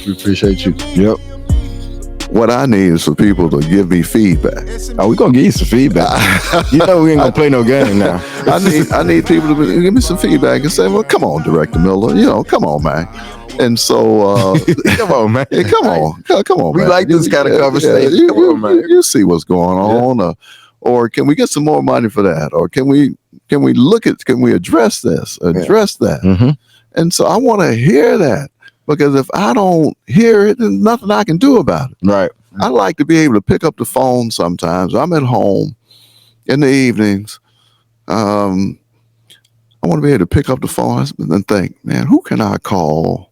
We appreciate you. Yep. What I need is for people to give me feedback. Oh, we gonna give you some feedback. You know we ain't gonna play no game now. I need people to give me some feedback and say, well, come on, Director Miller, come on, man. And so, Come on, man. yeah, come on, We man. like this kind of conversation. Come on, man. You see what's going on, or can we get some more money for that, or can we address this, that? Mm-hmm. And so I want to hear that, because if I don't hear it, there's nothing I can do about it. Right. I like to be able to pick up the phone sometimes. I'm at home in the evenings. I want to be able to pick up the phone and think, man, who can I call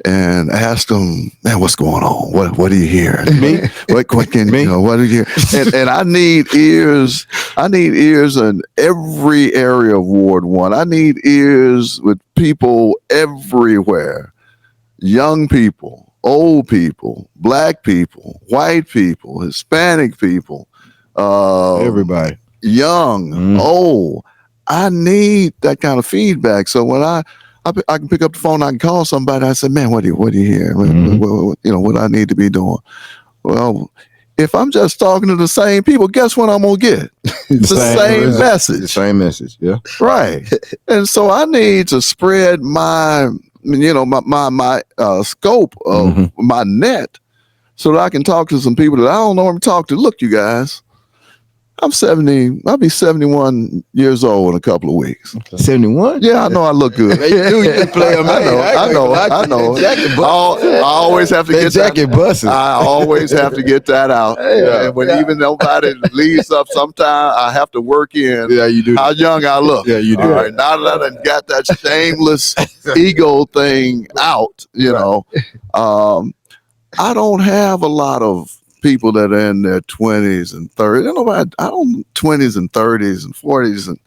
and ask them, man, what's going on? What do you hear? Me? What can Me? what do you hear? And I need ears. I need ears in every area of Ward 1. I need ears with people everywhere. Young people, old people, black people, white people, Hispanic people, Everybody. young, old. I need that kind of feedback. So when I can pick up the phone, I can call somebody. I say, man, what do you hear? What I need to be doing. Well, if I'm just talking to the same people, guess what I'm gonna get? The same message. The same message. Yeah. Right. And so I need to spread my scope of my net so that I can talk to some people that I don't normally talk to. Look, you guys, I'm 70. I'll be 71 years old in a couple of weeks. 71? Yeah, I know I look good. You play a man. I know. I always have to get jacket busting. I always have to get that out. And when even nobody leaves up, sometimes I have to work in you do. how young I look. Yeah, you do. All right, now that I done got that shameless ego thing out, I don't have a lot of people that are in their 20s and 30s. I don't 20s and 30s and 40s, and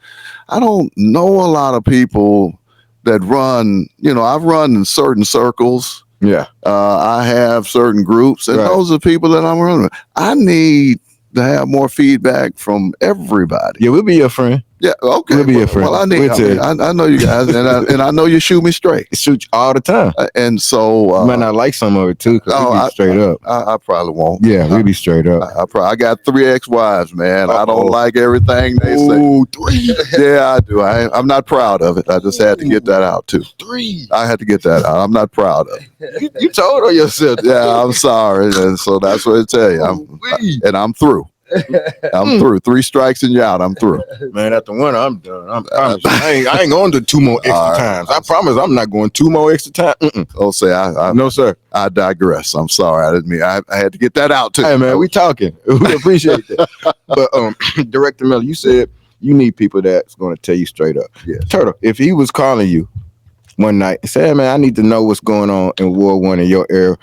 I don't know a lot of people that run. I've run in certain circles. Yeah. I have certain groups, and those are people that I'm running with. I need to have more feedback from everybody. Yeah, we'll be your friend. Yeah, okay. We'll be your friend. Well, I know you guys, and I know you shoot me straight. Shoot you all the time. And so you might not like some of it too, because we be straight up. I probably won't. Yeah, we be straight up. I got 3 ex-wives, man. I don't like everything they say. Ooh, 3. Yeah, I do. I'm not proud of it. I just had to get that out too. 3. I had to get that out. I'm not proud of it. You told on yourself. Yeah, I'm sorry, and so that's what I tell you. I'm through. I'm through. 3 strikes and you're out. I'm through. Man, after 1, I'm done. I ain't going to 2 more extra times. I promise I'm not going 2 more extra times. Oh, say no, sir. I digress. I'm sorry. I didn't mean. I had to get that out too. Hey, man, we talking. We appreciate that. But Director Miller, you said you need people that's going to tell you straight up. Yeah. Turtle, if he was calling you one night and say, hey, man, I need to know what's going on in World 1 in your area.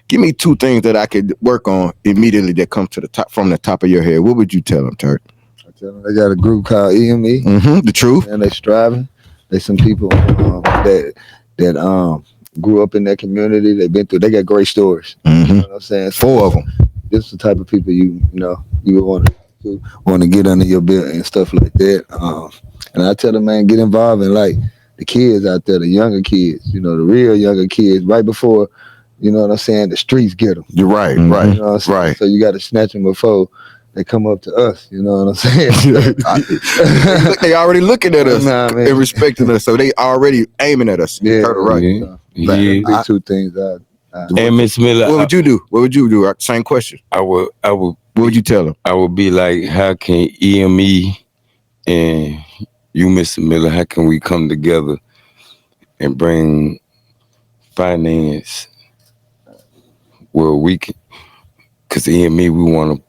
Give me 2 things that I could work on immediately that come to the top from the top of your head. What would you tell them, Turtle? I tell them they got a group called EME. The Truth. And they striving. They some people that grew up in that community. They got great stories. You know what I'm saying? 4 of them. This is the type of people you would want to get under your belt and stuff like that. And I tell them, man, get involved in like the kids out there, the younger kids, the real younger kids, right before, you know what I'm saying, the streets get them. You're right, right. You know what I'm saying? Right. So you got to snatch them before they come up to us, you know what I'm saying? They already looking at us and respecting us, so they already aiming at us. Yeah, right. Yeah. 2 things. And Miss Miller, what would you do? What would you do? Same question. I would. What would you tell them? I would be like, how can EME and you, Mr. Miller, how can we come together and bring finance where we can? Because EME, we want to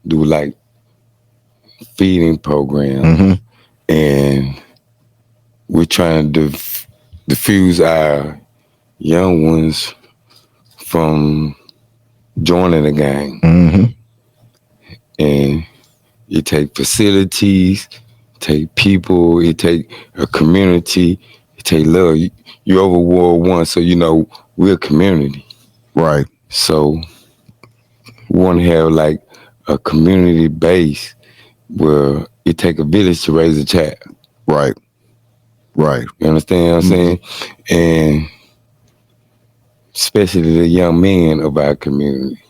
do like feeding programs, and we're trying to diffuse our young ones from joining the gang. And you take facilities, take people, it take a community, it take love. You over World 1, so we're a community. Right. So we want to have like a community base where it take a village to raise a child. Right. Right. You understand what I'm saying? And especially the young men of our community.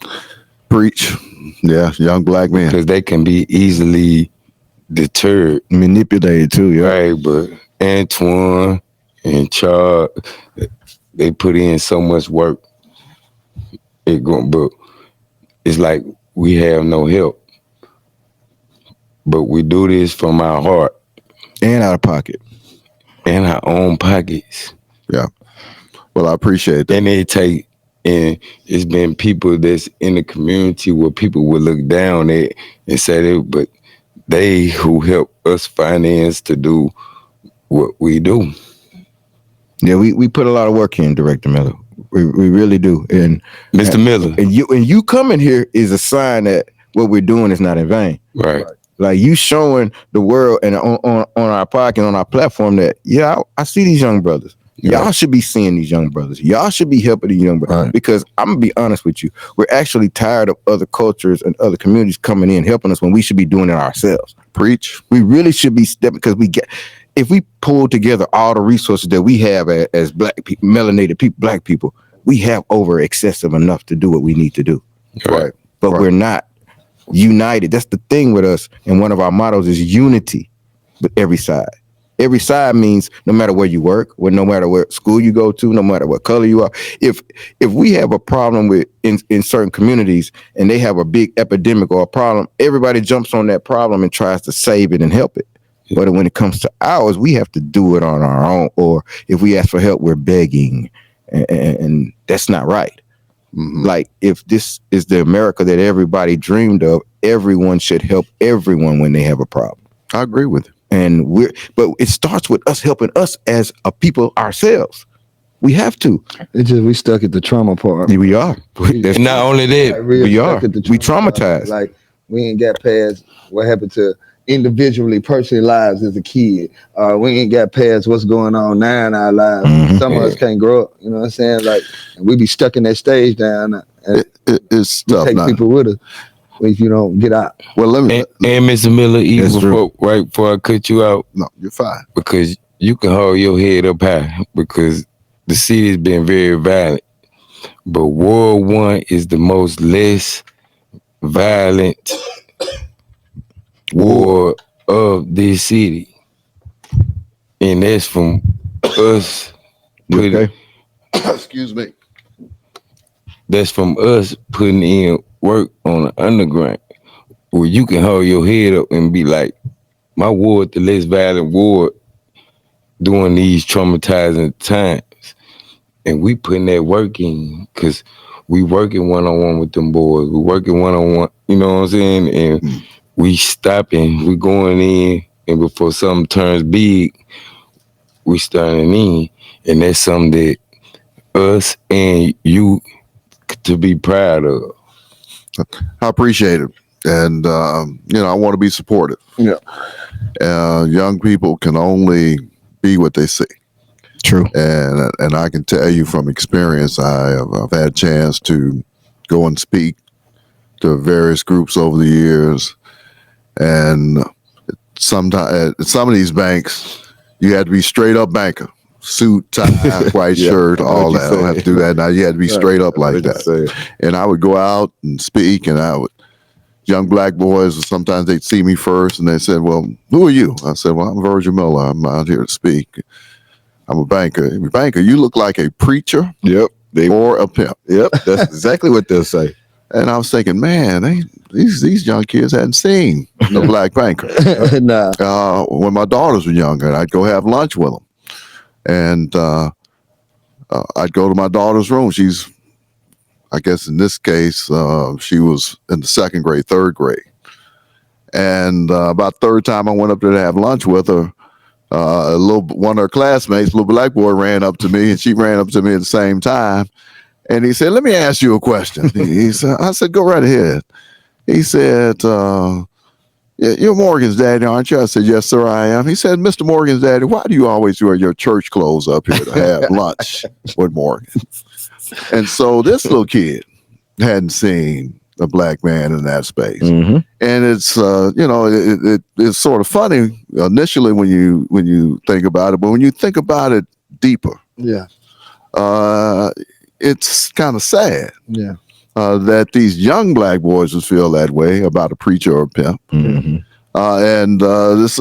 Preach. Yeah, young black men. Because they can be easily deterred. Manipulated too, yeah. Right, but Antoine and Charles, they put in so much work. But it's like we have no help. But we do this from our heart. And out of pocket. And our own pockets. Yeah. Well, I appreciate that. And it's been people that's in the community where people would look down at and say that, but they who help us finance to do what we do. Yeah, we put a lot of work in, Director Miller. We really do. And Mr. Miller. And you coming here is a sign that what we're doing is not in vain. Right. Like you showing the world and on our podcast, on our platform that, I see these young brothers. Y'all should be seeing these young brothers. Y'all should be helping these young brothers. Right. Because I'm going to be honest with you. We're actually tired of other cultures and other communities coming in helping us when we should be doing it ourselves. Preach. We really should be stepping because if we pull together all the resources that we have as black people, melanated people, black people, we have over excessive enough to do what we need to do. Right. But we're not united. That's the thing with us. And one of our mottos is unity with every side. Every side means no matter where you work, no matter what school you go to, no matter what color you are. If we have a problem with in certain communities and they have a big epidemic or a problem, everybody jumps on that problem and tries to save it and help it. But when it comes to ours, we have to do it on our own. Or if we ask for help, we're begging. And that's not right. Mm-hmm. Like if this is the America that everybody dreamed of, everyone should help everyone when they have a problem. I agree with you. But it starts with us helping us as a people ourselves. We have to. It's just we stuck at the trauma part. Yeah, we are. And not only that, we are. We traumatized. Like we ain't got past what happened to individually, personal lives as a kid. We ain't got past what's going on now in our lives. Mm-hmm. Some of us can't grow up. You know what I'm saying? Like, and we be stuck in that stage down. And it's tough. Take people with us. If you don't get out. Well, let me. And Mr. Miller, even before I cut you out. No, you're fine. Because you can hold your head up high because the city's been very violent. But World War I is the most less violent war of this city. And that's from us. Okay. Excuse me. That's from us putting in work on the underground where you can hold your head up and be like, my ward, the less violent ward during these traumatizing times. And we putting that work in because we working one-on-one with them boys. We working one-on-one, you know what I'm saying? And we stopping, we going in, and before something turns big, we starting in. And that's something that us and you to be proud of. I appreciate it. And, I want to be supportive. Yeah. Young people can only be what they see. True. And I can tell you from experience, I've had a chance to go and speak to various groups over the years. And sometimes at some of these banks, you had to be straight up banker. Suit, tie, white shirt, all that. I don't have to do that now. You had to be straight up like that. And I would go out and speak, and young black boys, sometimes they'd see me first, and they said, well, who are you? I said, well, I'm Virgil Miller. I'm out here to speak. I'm a banker. Banker, you look like a preacher. Yep. Or a pimp. Yep. That's exactly what they'll say. And I was thinking, man, these young kids hadn't seen a black banker. Nah. When my daughters were younger, I'd go have lunch with them. And I'd go to my daughter's room. She's, I guess in this case, she was in the third grade. And about third time I went up there to have lunch with her, one of her classmates, a little black boy, ran up to me, and she ran up to me at the same time. And he said, let me ask you a question. I said, go right ahead. He said, you're Morgan's daddy, aren't you? I said, yes, sir, I am. He said, Mr. Morgan's daddy, why do you always wear your church clothes up here to have lunch with Morgan? And so this little kid hadn't seen a black man in that space. Mm-hmm. And it's it's sort of funny initially when you think about it, but when you think about it deeper, Yeah. it's kind of sad Yeah. that these young black boys would feel that way about a preacher or a pimp. Mm-hmm. And this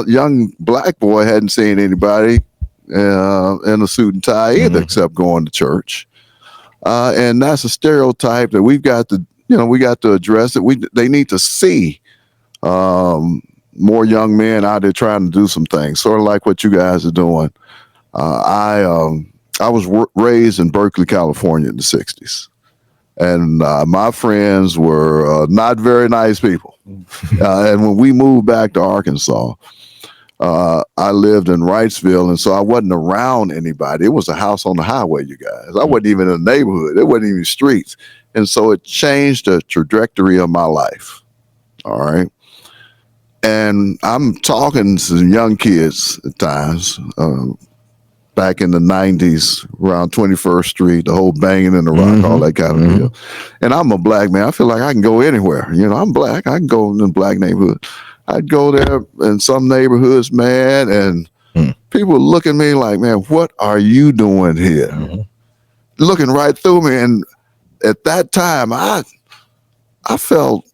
young black boy hadn't seen anybody in a suit and tie either, except going to church. And that's a stereotype that we got to address it. They need to see more young men out there trying to do some things, sort of like what you guys are doing. I was raised in Berkeley, California in the 60s. And my friends were not very nice people. And when we moved back to Arkansas, I lived in Wrightsville, and so I wasn't around anybody. It was a house on the highway, you guys. I wasn't even in the neighborhood. It wasn't even streets. And so it changed the trajectory of my life. All right. And I'm talking to young kids at times, back in the 90s, around 21st Street, the whole banging in the rock, all that kind of deal. And I'm a black man. I feel like I can go anywhere. I'm black. I can go in the black neighborhood. I'd go there in some neighborhoods, man, and people look at me like, man, what are you doing here? Looking right through me. And at that time, I felt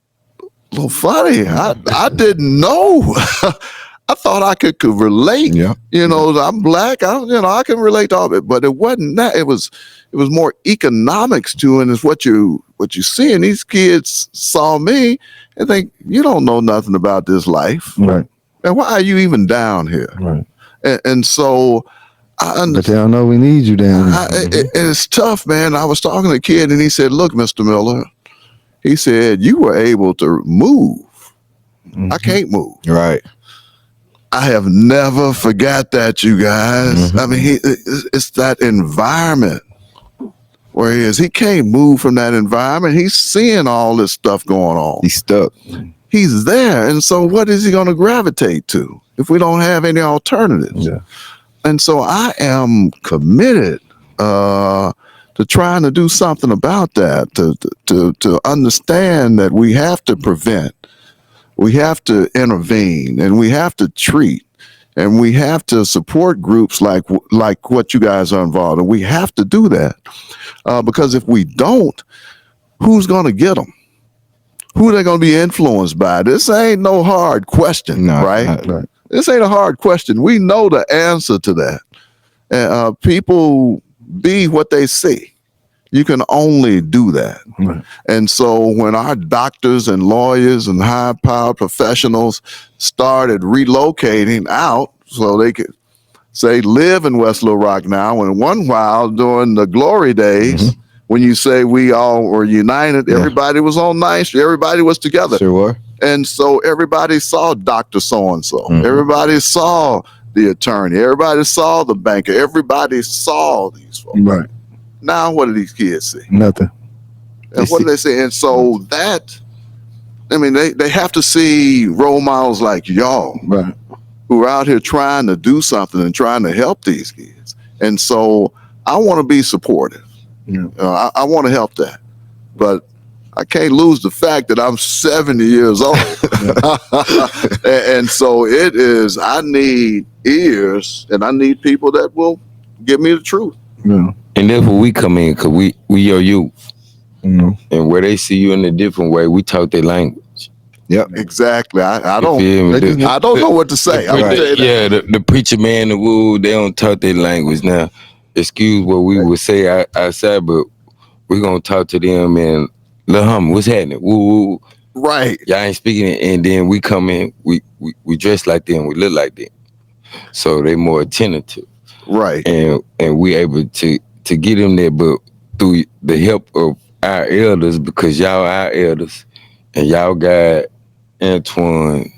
a little funny. I didn't know. I thought I could relate. Yeah. I'm black. I can relate to all of it, but it wasn't that. It was more economics to it. Is what you see. And these kids saw me and think, you don't know nothing about this life, Right. And why are you even down here? Right. And so But they don't know we need you down here. it's tough, man. I was talking to a kid and he said, look, Mr. Miller, he said, you were able to move. I can't move. Right. I have never forgot that, you guys. I mean, it's that environment where he is. He can't move from that environment. He's seeing all this stuff going on. He's stuck. He's there. And so what is he going to gravitate to if we don't have any alternatives? Yeah. And so I am committed to trying to do something about that, to understand that we have to prevent, we have to intervene, and we have to treat, and we have to support groups like what you guys are involved in. We have to do that because if we don't, who's going to get them? Who are they going to be influenced by? This ain't no hard question, right? Right. This ain't a hard question. We know the answer to that. People be what they see. You can only do that. Right. And so when our doctors and lawyers and high-powered professionals started relocating out so they could, say, live in West Little Rock now, and one while during the glory days, when you say we all were united, everybody was on 9th Street, everybody was together. Sure were. And so everybody saw Dr. So-and-so. Everybody saw the attorney. Everybody saw the banker. Everybody saw these folks. Right. Now, what do these kids see? Nothing. And what do they see? And so that, I mean, they have to see role models like y'all Right. who are out here trying to do something and trying to help these kids. And so I want to be supportive. Yeah. I want to help that. But I can't lose the fact that I'm 70 years old. And so it is, I need ears and I need people that will give me the truth. Yeah. And that's where we come in, because we your youth. Mm-hmm. And where they see you in a different way, we talk their language. Yep. Exactly. I You don't feel me? I don't know what to say. I'm gonna tell you that. Yeah, the preacher man, the woo, they don't talk their language now. Excuse what we would say outside, but we're gonna talk to them and let hum, what's happening? Woo, woo. Right. Y'all ain't speaking it, and then we come in, we dress like them, we look like them. So they more attentive. Right. And we able to get them there, but through the help of our elders, because y'all our elders, and y'all got Antoine,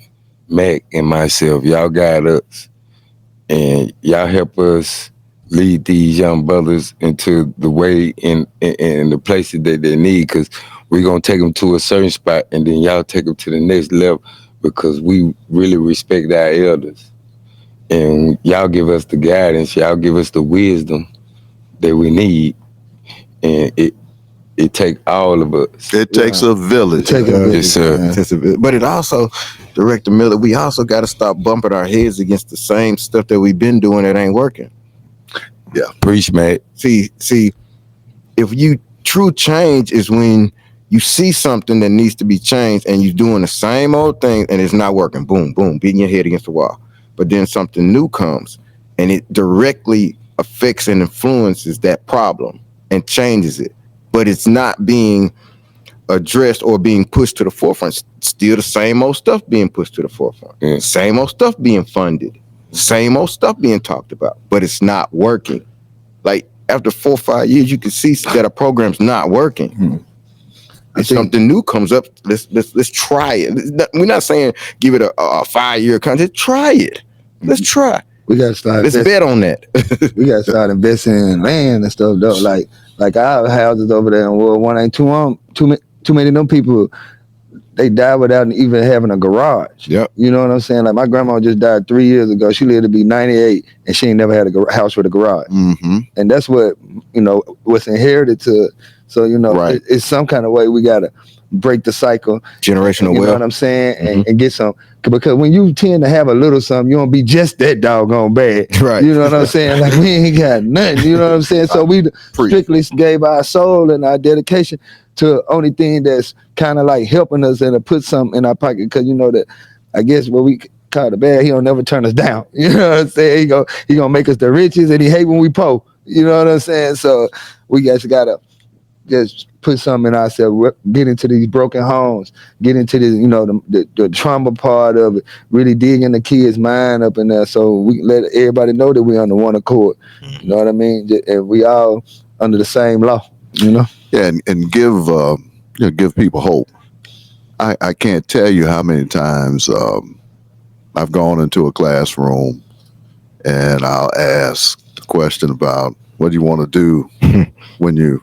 Mac, and myself, y'all got us, and y'all help us lead these young brothers into the way and the places that they need, because we're going to take them to a certain spot, and then y'all take them to the next level, because we really respect our elders. And y'all give us the guidance, y'all give us the wisdom that we need. And it it take all of us. It takes a village. Take a village, Yes, sir. man. But it also, Director Miller, we also got to stop bumping our heads against the same stuff that we've been doing that ain't working. Preach, Matt. See, if you true change is when you see something that needs to be changed and you're doing the same old thing and it's not working. Boom, boom, beating your head against the wall. But then something new comes and it directly affects and influences that problem and changes it. But it's not being addressed or being pushed to the forefront. Still the same old stuff being pushed to the forefront. Yeah. Same old stuff being funded. Same old stuff being talked about. But it's not working. Like after 4 or 5 years, you can see that a program's not working. Hmm. If something new comes up, let's try it. We're not saying give it a 5-year contract. Try it. Let's try. We gotta start. Let's bet on that. We gotta start investing in land and stuff though. Like our houses over there in World War ain't too many of them people. They died without even having a garage. Yep. You know what I'm saying? Like my grandma just died 3 years ago. She lived to be 98, and she ain't never had a house with a garage. Mm-hmm. And that's what what's inherited to. So Right. it's some kind of way we gotta break the cycle. Generational You know wealth. what I'm saying? And get some, because when you tend to have a little something, you don't be just that doggone bad. Right. You know what I'm saying? Like we ain't got nothing. You know what I'm saying? So we Preach. strictly gave our soul and our dedication to only thing that's kind of like helping us and to put something in our pocket. Because that, I guess what we call the bad, he don't never turn us down. You know what I'm saying? He gonna make us the richest, and he hate when we poor. You know what I'm saying? So we just gotta just put something in ourselves, get into these broken homes, get into the trauma part of it, really dig in the kids' mind up in there, so we let everybody know that we're on the one accord. You know what I mean? And we all under the same law. Yeah, and give people hope. I can't tell you how many times I've gone into a classroom and I'll ask the question about what do you want to do when you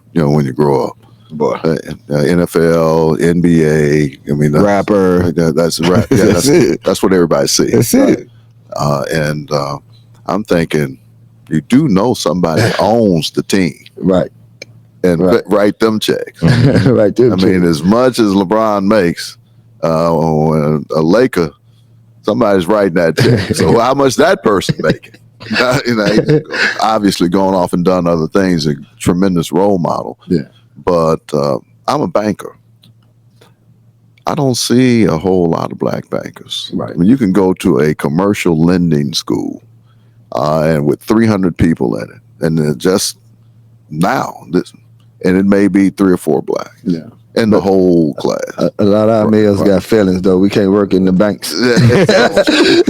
grow up. Boy. NFL, NBA. I mean, Rapper. That's right. Yeah, That's it. That's what everybody sees. That's it. And I'm thinking, you do know somebody owns the team, Right. and Right. write them checks. Right there. I mean, as much as LeBron makes, a Laker, somebody's writing that check. So how much that person making? He's obviously gone off and done other things. A tremendous role model. Yeah. But I'm a banker. I don't see a whole lot of black bankers. Right. I mean, you can go to a commercial lending school, and with 300 people in it, and just now, and it may be 3 or 4 black. Yeah. In the whole class. A lot of our males got felons though. We can't work in the banks.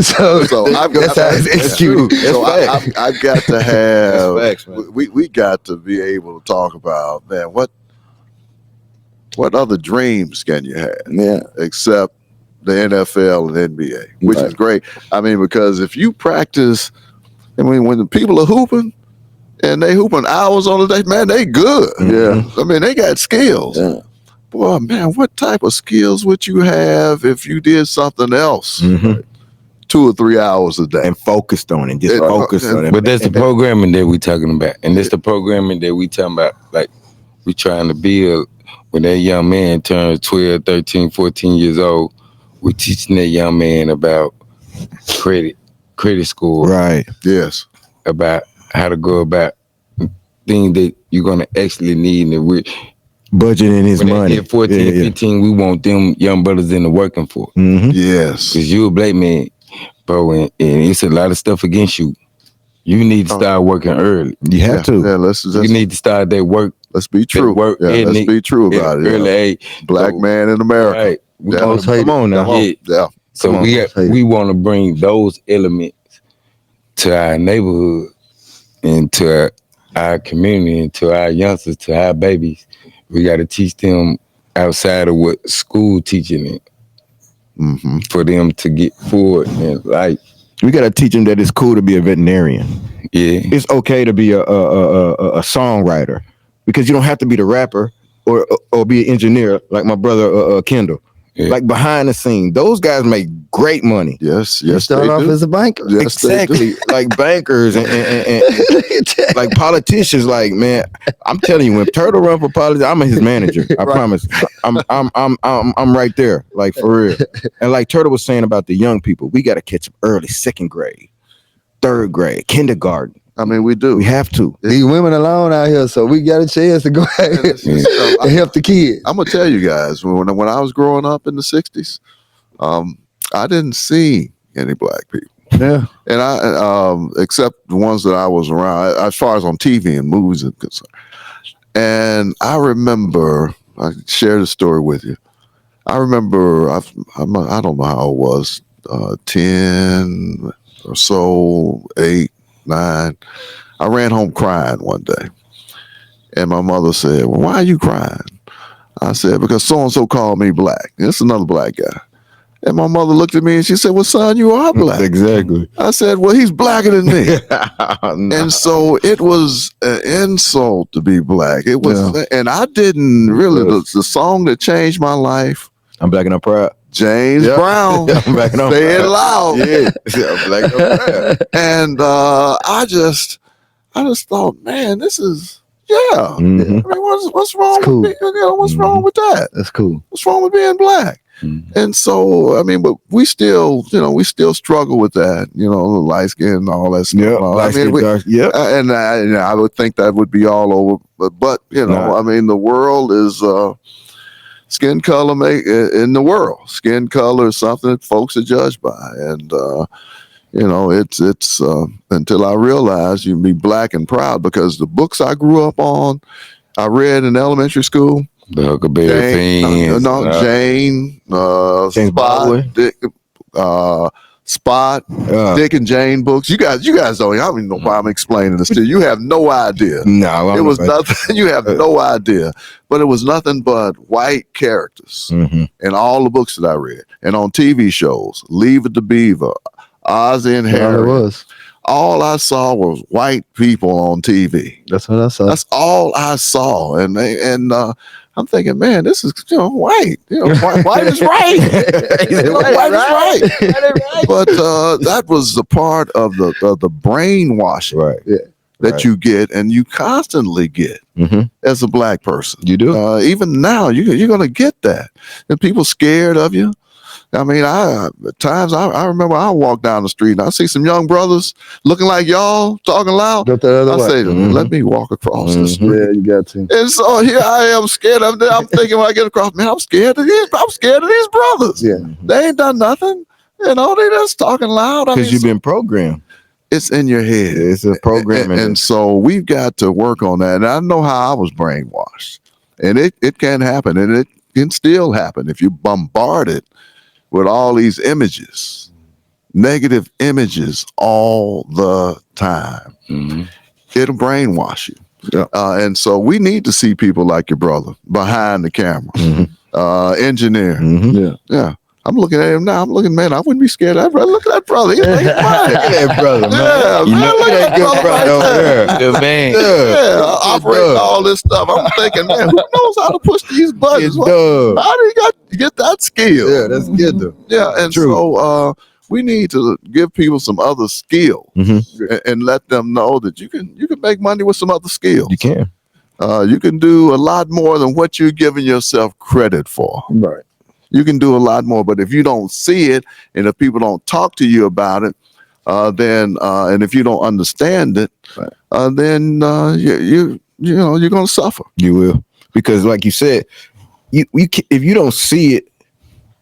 so I've got that's how it's executed. So I've got to have. That's facts, man. We got to be able to talk about, man, what other dreams can you have Yeah. except the NFL and NBA, which is great. I mean, because if you practice, I mean, when the people are hooping and they hooping hours on a day, man, they good. Yeah. I mean, they got skills. Yeah. Boy, man, what type of skills would you have if you did something else 2 or 3 hours a day And focused on it. Just focused on it. But that's the programming that we talking about. And that's the programming that we talking about. Like, we trying to build when that young man turns 12, 13, 14 years old. We're teaching that young man about credit score. Right. Yes. About how to go about things that you're going to actually need. And we Budgeting his when money. they get 14 and 15, we want them young brothers in the working for. Mm-hmm. Yes. Because you a black man, bro, and it's a lot of stuff against you. You need to start working early. You have to. Yeah, You need to start that work. let's be true. work Yeah, let's ethic be true about it. Early Yeah. age. Black So, man in America. Right. We Yeah. wanna- Come on now. Yeah. Yeah. So Come on. we want to bring those elements to our neighborhood and to our community and to our youngsters, to our babies. We got to teach them outside of what school teaching them Mm-hmm. for them to get forward in life. We got to teach them that it's cool to be a veterinarian. Yeah. It's okay to be a songwriter, because you don't have to be the rapper or be an engineer like my brother Kendall. Yeah. Like behind the scene, those guys make great money. Yes, You yes, start they off do. as a banker. Yes, they do. Exactly, like bankers and like politicians. Like, man, I'm telling you, when Turtle run for politics, I'm his manager. I Right. promise. I'm right there, like for real. And like Turtle was saying about the young people, we got to catch them early, second grade, third grade, kindergarten. I mean, we do. We have to. These women alone out here, so we got a chance to go out here and help the kids. I'm gonna tell you guys, when I was growing up in the '60s, I didn't see any black people, Yeah. and I except the ones that I was around, as far as on TV and movies and concerned. And I remember, I shared a story with you. I remember, I don't know how it was, 10 or so, 8, 9. I ran home crying one day, and my mother said, "Well, why are you crying?" I said, "Because so and so called me black." And it's another black guy. And my mother looked at me and she said, "Well, son, you are black." Exactly. I said, "Well, he's blacker than me." Nah. And so it was an insult to be black. It was, and I didn't really, the song that changed my life, I'm black and I'm proud. James Yeah. Brown, I'm black and I'm say it proud. loud. Yeah, I'm black and I'm proud. And I just thought, man, this is, yeah. Mhm. I mean, what's wrong cool. with what's wrong with that? That's cool. What's wrong with being black? And so, I mean, but we still struggle with that, the light skin and all that stuff. Yeah, I mean, yeah. and I would think that would be all over, but Nah. I mean, the world is skin color in the world. Skin color is something that folks are judged by, and it's until I realized you can be black and proud, because the books I grew up on, I read in elementary school. The Huckleberry Fiends. Jane, James Spot, Baldwin. Dick, Spot, Dick and Jane books. You guys don't. I don't even know why I'm explaining this to you. You have no idea. No, It was nothing. You have no idea. But it was nothing but white characters Mhm. in all the books that I read, and on TV shows, Leave It to Beaver, Ozzie and That's all it Harry. was. All I saw was white people on TV. That's what I saw. That's all I saw, and I'm thinking, man, this is white. White is right. White is right. But that was the part of the brainwashing, Right. that Right. you get, and you constantly get Mhm. as a black person. You do. Even now, you're going to get that, and people scared of you. I mean, at times I remember I walk down the street and I see some young brothers looking like y'all, talking loud. Go the other I way. say, Mhm. let me walk across the Mhm. street. Yeah, you got to. And so here I am, scared of them. I'm thinking when I get across, man, I'm scared of these brothers. Yeah. They ain't done nothing. They just talking loud. I Because mean, you've been programmed. it's in your head. It's a program. And so we've got to work on that. And I know how I was brainwashed. And it can happen. And it can still happen if you bombard it with all these images, negative images all the time. Mhm. It'll brainwash you. Yeah. And so we need to see people like your brother behind the camera, Mhm. engineer. Mhm. Yeah. I'm looking at him now. I'm looking, man, I wouldn't be scared of that brother. Look at that brother. He's like, Look at that brother, man. yeah, You man, know look at that that good brother brother right over there. there. The man. Yeah, Look at operating Doug. all this stuff. I'm thinking, man, who knows how to push these buttons? It's Doug. How do you get that skill? Yeah, that's good though. Yeah, and True. so we need to give people some other skills and let them know that you can make money with some other skills. You can. You can do a lot more than what you're giving yourself credit for. Right. You can do a lot more, but if you don't see it, and if people don't talk to you about it, then and if you don't understand it, then you're going to suffer. You will, because like you said, if you don't see it,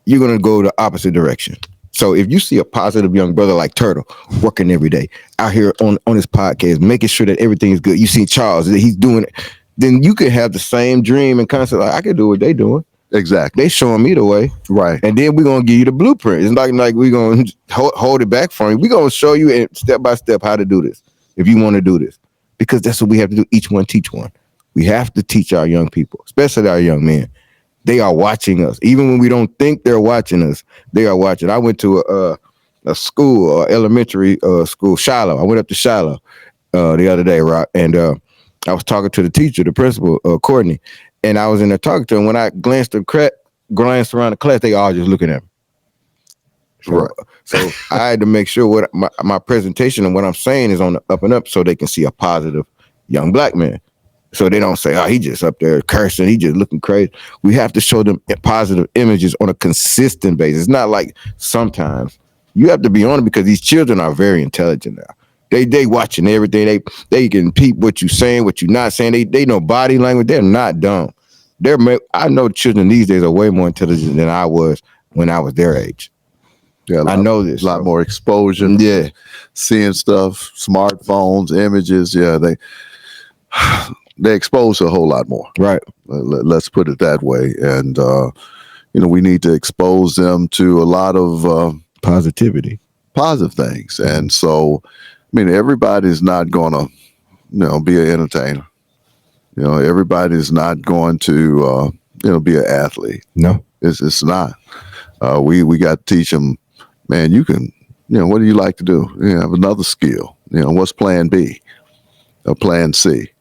you're gonna go the opposite direction. So if you see a positive young brother like Turtle working every day out here on this podcast, making sure that everything is good, you see Charles that he's doing it, then you can have the same dream and concept. Like, I can do what they doing. Exactly. They showing me the way, Right. and then we're gonna give you the blueprint. It's like we're gonna hold it back from you. We're gonna show you step by step how to do this if you want to do this, because that's what we have to do. Each one teach one. We have to teach our young people, especially our young men. They are watching us, even when we don't think they're watching us. They are watching. I went to a school, elementary school, Shiloh. I went up to Shiloh the other day, Rock, and I was talking to the teacher, the principal, Courtney. And I was in there talking to him. When I glanced glance around the class, they all just looking at me. Right. So I had to make sure what my presentation and what I'm saying is on the up and up, so they can see a positive young black man. So they don't say, "Oh, he just up there cursing, he just looking crazy." We have to show them positive images on a consistent basis. It's not like sometimes you have to be on it, because these children are very intelligent now. They watching everything. They can peep what you saying, what you not saying. They know body language. They're not dumb. I know children these days are way more intelligent than I was when I was their age. Yeah, I know this. A lot more exposure. Yeah, seeing stuff, smartphones, images. Yeah, they expose a whole lot more. right. Let's put it that way. And we need to expose them to a lot of Positivity. positive things. And so, everybody's not going to, be an entertainer. Everybody's not going to, be an athlete. No, It's not. We got to teach them, man, you can, what do you like to do? You have another skill. What's plan B? Plan C?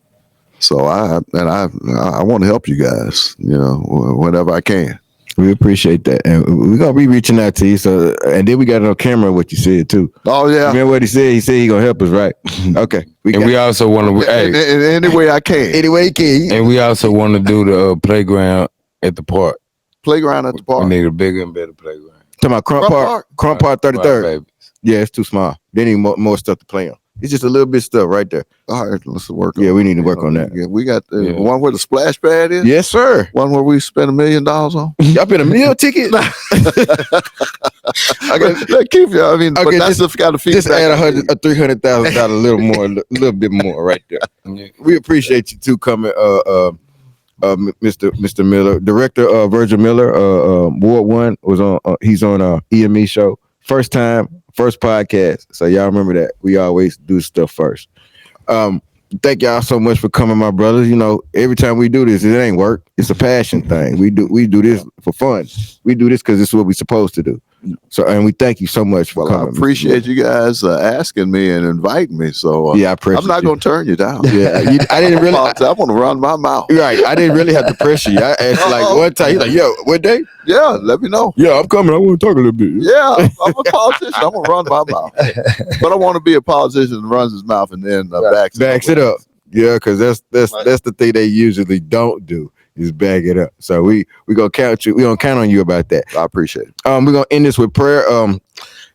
So I want to help you guys, whenever I can. we appreciate that, and we're gonna be reaching out to you. So, and then we got it on camera what you said too. Oh yeah. Remember what he said? He said he gonna help us, right? Okay. We also want to, In any way I can. Any way he can. and we also want to do the playground at the park. Playground at the We park. need a bigger and better playground. Talking about Crump Park 33rd. Baby. Yeah, it's too small. They need more stuff to play on. It's just a little bit stuff right there. All right, let's work. Yeah, we need to work on that. Yeah, we got the Yeah. one where the splash pad is. Yes, sir. One where we spent $1 million on. Y'all been a meal ticket? That keep you. But Okay, that's the kind of feedback. Just add $300,000, a little more, a little bit more right there. Yeah. We appreciate you too coming, Mr. Miller, Director Virgil Miller, Ward 1 was on. He's on EME show. First time, first podcast. So y'all remember that we always do stuff first. Thank y'all so much for coming, my brothers. Every time we do this, it ain't work. It's a passion thing. We do this for fun. We do this because this is what we're supposed to do. So, and we thank you so much for coming. I appreciate you guys asking me and inviting me. So yeah, I appreciate I'm not going to turn you down. Yeah, I didn't really. I want to run my mouth. Right, I didn't really have to pressure you. I asked like one time. He's like, "Yo, what day?" Yeah, let me know. Yeah, I'm coming. I want to talk a little bit. Yeah, I'm a politician. I'm going to run my mouth. But I want to be a politician that runs his mouth and then backs it up. Yeah, because that's the thing they usually don't do, is bag it up. So we gonna count you. We gonna count on you about that. I appreciate it. We're gonna end this with prayer.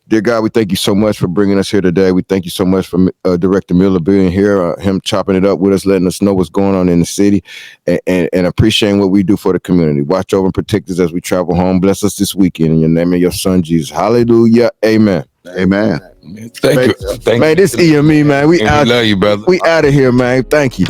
Dear God, we thank you so much for bringing us here today. We thank you so much for Director Miller being here, him chopping it up with us, letting us know what's going on in the city, and appreciating what we do for the community. Watch over and protect us as we travel home. Bless us this weekend in your name and your son, Jesus. Hallelujah. Amen. Amen. Thank you. Thank Man, you. this EME, man. We And we love you, brother. We out of here, man. Thank you.